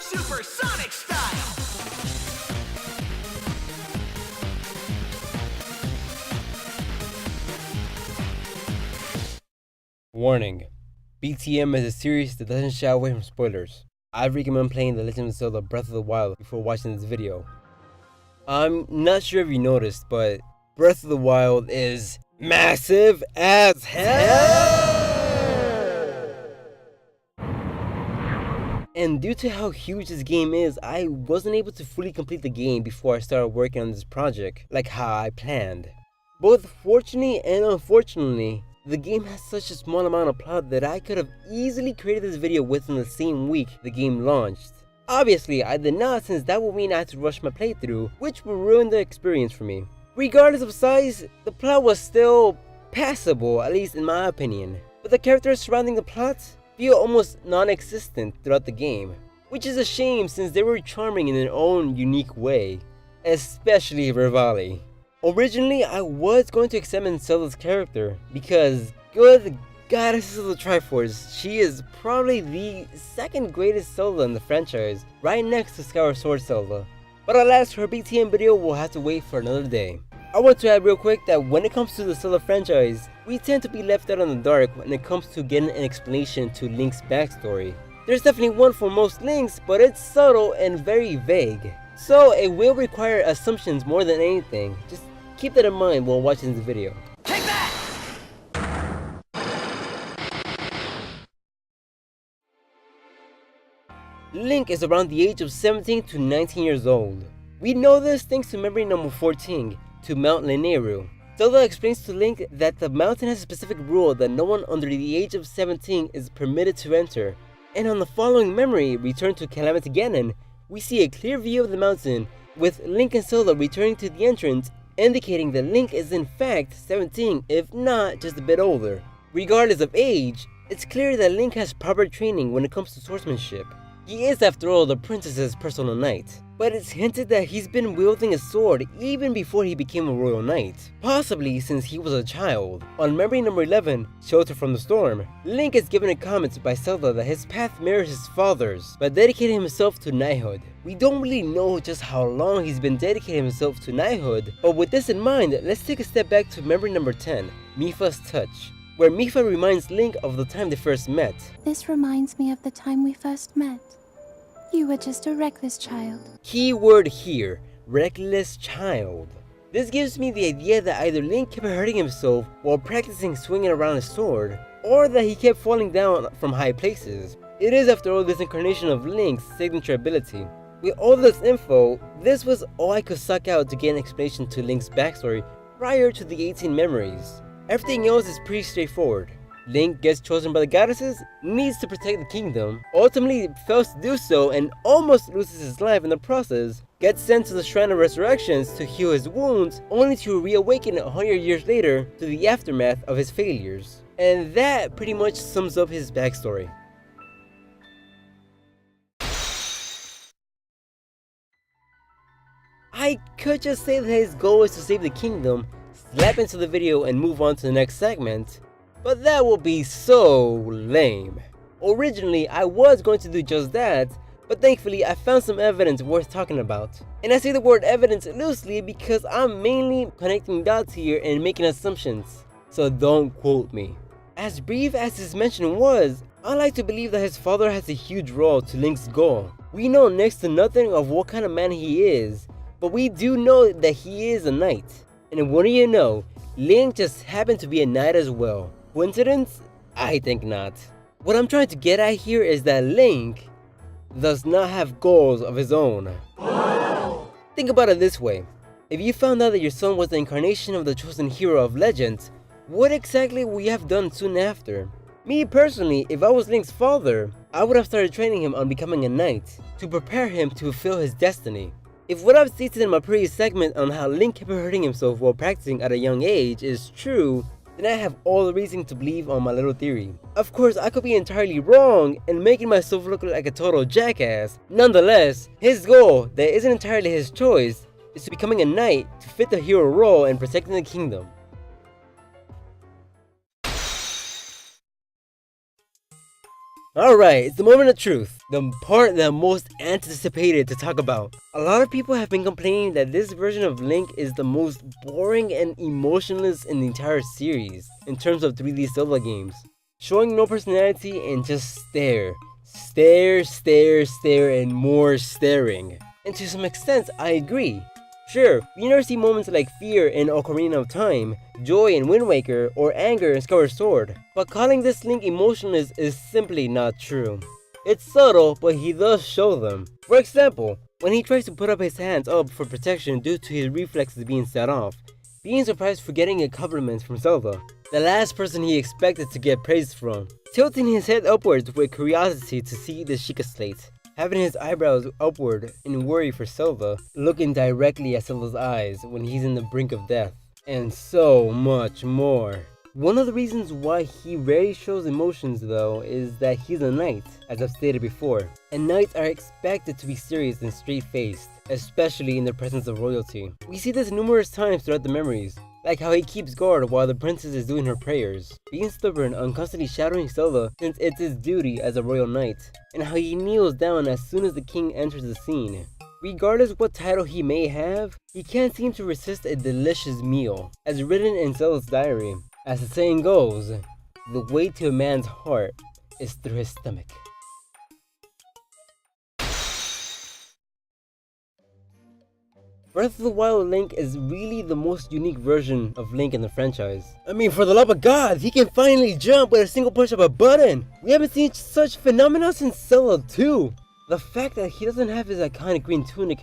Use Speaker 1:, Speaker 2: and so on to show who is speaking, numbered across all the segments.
Speaker 1: supersonic style.
Speaker 2: Warning: BTM is a series that doesn't shy away from spoilers. I recommend playing The Legend of Zelda Breath of the Wild before watching this video. I'm not sure if you noticed, but Breath of the Wild is massive as hell! And due to how huge this game is, I wasn't able to fully complete the game before I started working on this project, like how I planned. Both fortunately and unfortunately, the game has such a small amount of plot that I could have easily created this video within the same week the game launched. Obviously, I did not, since that would mean I had to rush my playthrough, which would ruin the experience for me. Regardless of size, the plot was still passable, at least in my opinion. But the characters surrounding the plot feel almost non-existent throughout the game, which is a shame since they were charming in their own unique way, especially Rivali. Originally, I was going to examine Zelda's character because, good goddesses of the Triforce, she is probably the second greatest Zelda in the franchise, right next to Skyward Sword Zelda. But alas, her BTM video will have to wait for another day. I want to add real quick that when it comes to the Zelda franchise, we tend to be left out in the dark when it comes to getting an explanation to Link's backstory. There's definitely one for most Links, but it's subtle and very vague. So it will require assumptions more than anything. Just keep that in mind while watching this video.
Speaker 1: Take that!
Speaker 2: Link is around the age of 17 to 19 years old. We know this thanks to memory number 14, to Mount Lanayru. Zelda explains to Link that the mountain has a specific rule that no one under the age of 17 is permitted to enter. And on the following memory, returned to Calamity Ganon, we see a clear view of the mountain, with Link and Zelda returning to the entrance, indicating that Link is in fact 17, if not just a bit older. Regardless of age, it's clear that Link has proper training when it comes to swordsmanship. He is, after all, the princess's personal knight, but it's hinted that he's been wielding a sword even before he became a royal knight, possibly since he was a child. On memory number 11, Shelter from the Storm, Link is given a comment by Zelda that his path mirrors his father's by dedicating himself to knighthood. We don't really know just how long he's been dedicating himself to knighthood, but with this in mind, let's take a step back to memory number 10, Mipha's Touch, where Mipha reminds Link of the time they first met.
Speaker 3: This reminds me of the time we first met. You were just a reckless child.
Speaker 2: Key word here, reckless child. This gives me the idea that either Link kept hurting himself while practicing swinging around his sword, or that he kept falling down from high places. It is, after all, this incarnation of Link's signature ability. With all this info, this was all I could suck out to get an explanation to Link's backstory prior to the 18 memories. Everything else is pretty straightforward. Link gets chosen by the goddesses, needs to protect the kingdom, ultimately fails to do so and almost loses his life in the process, gets sent to the Shrine of Resurrections to heal his wounds, only to reawaken 100 years later to the aftermath of his failures. And that pretty much sums up his backstory. I could just say that his goal is to save the kingdom, slap into the video and move on to the next segment, but that will be so lame. Originally, I was going to do just that, but thankfully I found some evidence worth talking about. And I say the word evidence loosely because I'm mainly connecting dots here and making assumptions, so don't quote me. As brief as his mention was, I like to believe that his father has a huge role to Link's goal. We know next to nothing of what kind of man he is, but we do know that he is a knight. And what do you know, Link just happened to be a knight as well. Coincidence? I think not. What I'm trying to get at here is that Link does not have goals of his own. Think about it this way. If you found out that your son was the incarnation of the chosen hero of legend, what exactly would you have done soon after? Me personally, if I was Link's father, I would have started training him on becoming a knight, to prepare him to fulfill his destiny. If what I've stated in my previous segment on how Link kept hurting himself while practicing at a young age is true, then I have all the reason to believe on my little theory. Of course, I could be entirely wrong and making myself look like a total jackass. Nonetheless, his goal, that isn't entirely his choice, is to becoming a knight to fit the hero role and protecting the kingdom. Alright, it's the moment of truth. The part that I'm most anticipated to talk about. A lot of people have been complaining that this version of Link is the most boring and emotionless in the entire series in terms of 3D Zelda games. Showing no personality and just stare. Stare, stare, stare, and more staring. And to some extent, I agree. Sure, we never see moments like fear in Ocarina of Time, joy in Wind Waker, or anger in Skyward Sword, but calling this Link emotionless is simply not true. It's subtle, but he does show them. For example, when he tries to put up his hands up for protection due to his reflexes being set off, being surprised for getting a compliment from Zelda, the last person he expected to get praise from, tilting his head upwards with curiosity to see the Sheikah Slate, having his eyebrows upward in worry for Zelda, looking directly at Zelda's eyes when he's in the brink of death, and so much more. One of the reasons why he rarely shows emotions though is that he's a knight, as I've stated before, and knights are expected to be serious and straight-faced, especially in the presence of royalty. We see this numerous times throughout the memories, like how he keeps guard while the princess is doing her prayers, being stubborn on constantly shadowing Zelda since it's his duty as a royal knight, and how he kneels down as soon as the king enters the scene. Regardless what title he may have, he can't seem to resist a delicious meal, as written in Zelda's diary. As the saying goes, the way to a man's heart is through his stomach. Breath of the Wild Link is really the most unique version of Link in the franchise. I mean, for the love of God, he can finally jump with a single push of a button! We haven't seen such phenomena since Zelda 2! The fact that he doesn't have his iconic green tunic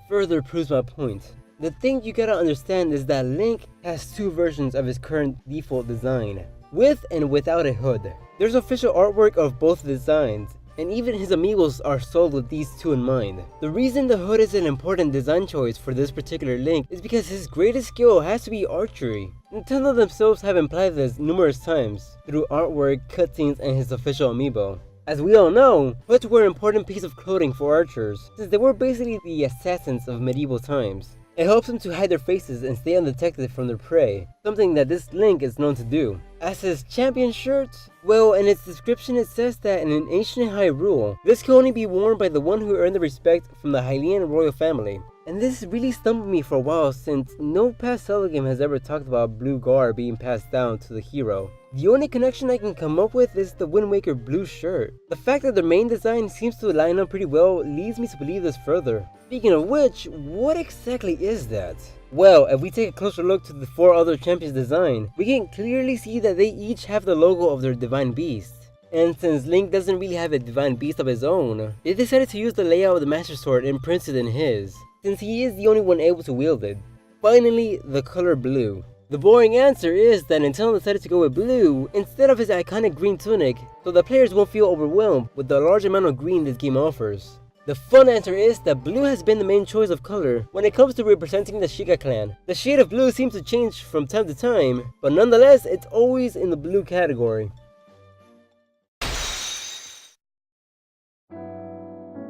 Speaker 2: further proves my point. The thing you gotta understand is that Link has two versions of his current default design, with and without a hood. There's official artwork of both designs, and even his amiibos are sold with these two in mind. The reason the hood is an important design choice for this particular Link is because his greatest skill has to be archery. Nintendo themselves have implied this numerous times, through artwork, cutscenes, and his official amiibo. As we all know, hoods were an important piece of clothing for archers, since they were basically the assassins of medieval times. It helps them to hide their faces and stay undetected from their prey, something that this Link is known to do. As his champion shirt, well, in its description it says that in an ancient Hyrule, this can only be worn by the one who earned the respect from the Hylian royal family. And this really stumped me for a while since no past Zelda game has ever talked about blue garb being passed down to the hero. The only connection I can come up with is the Wind Waker blue shirt. The fact that the main design seems to line up pretty well leads me to believe this further. Speaking of which, what exactly is that? Well, if we take a closer look to the four other champions' design, we can clearly see that they each have the logo of their divine beast. And since Link doesn't really have a divine beast of his own, they decided to use the layout of the Master Sword imprinted in his, since he is the only one able to wield it. Finally, the color blue. The boring answer is that Nintendo decided to go with blue instead of his iconic green tunic, so the players won't feel overwhelmed with the large amount of green this game offers. The fun answer is that blue has been the main choice of color when it comes to representing the Sheikah clan. The shade of blue seems to change from time to time, but nonetheless, it's always in the blue category.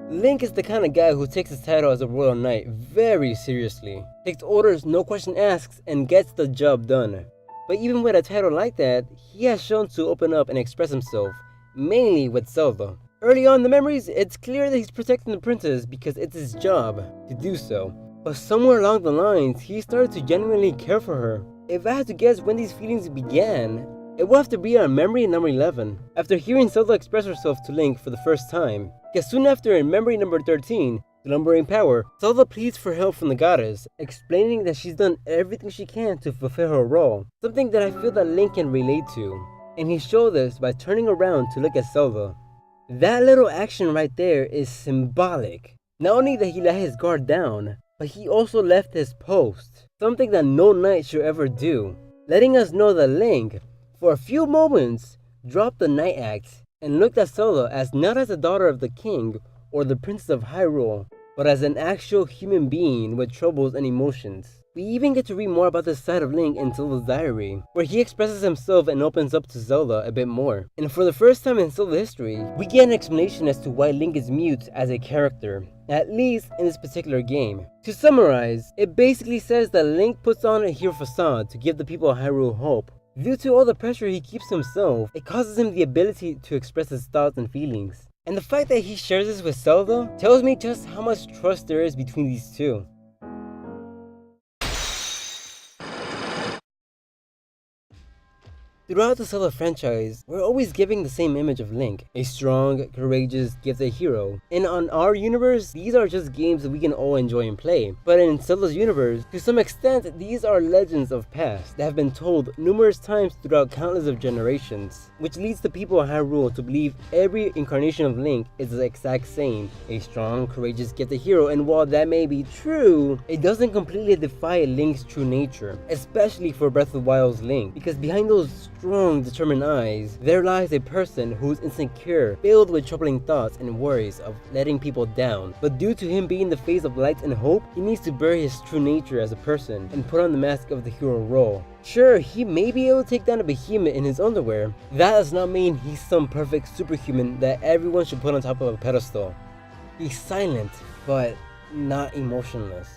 Speaker 2: Link is the kind of guy who takes his title as a royal knight very seriously, takes orders no question asked, and gets the job done. But even with a title like that, he has shown to open up and express himself, mainly with Zelda. Early on in the memories, it's clear that he's protecting the princess because it's his job to do so. But somewhere along the lines, he started to genuinely care for her. If I had to guess when these feelings began, it will have to be on memory number 11, after hearing Zelda express herself to Link for the first time. Because soon after, in memory number 13, Slumbering Power, Zelda pleads for help from the goddess, explaining that she's done everything she can to fulfill her role, something that I feel that Link can relate to. And he showed this by turning around to look at Zelda. That little action right there is symbolic. Not only that he let his guard down, but he also left his post, something that no knight should ever do, letting us know that Link, for a few moments, dropped the knight act and looked at Zelda as not as the daughter of the king or the princess of Hyrule, but as an actual human being with troubles and emotions. We even get to read more about this side of Link in Zelda's diary, where he expresses himself and opens up to Zelda a bit more. And for the first time in Zelda history, we get an explanation as to why Link is mute as a character, at least in this particular game. To summarize, it basically says that Link puts on a hero facade to give the people of Hyrule hope, Due to all the pressure he keeps to himself, it causes him the ability to express his thoughts and feelings. And the fact that he shares this with Zelda tells me just how much trust there is between these two. Throughout the Zelda franchise, we're always giving the same image of Link, a strong, courageous, gifted hero. And on our universe, these are just games that we can all enjoy and play. But in Zelda's universe, to some extent, these are legends of past that have been told numerous times throughout countless of generations, which leads the people of Hyrule to believe every incarnation of Link is the exact same, a strong, courageous, gifted hero. And while that may be true, it doesn't completely defy Link's true nature, especially for Breath of the Wild's Link, because behind those strong, determined eyes, there lies a person who's insecure, filled with troubling thoughts and worries of letting people down. But due to him being the face of light and hope, he needs to bury his true nature as a person and put on the mask of the hero role. Sure, he may be able to take down a behemoth in his underwear. That does not mean he's some perfect superhuman that everyone should put on top of a pedestal. He's silent, but not emotionless.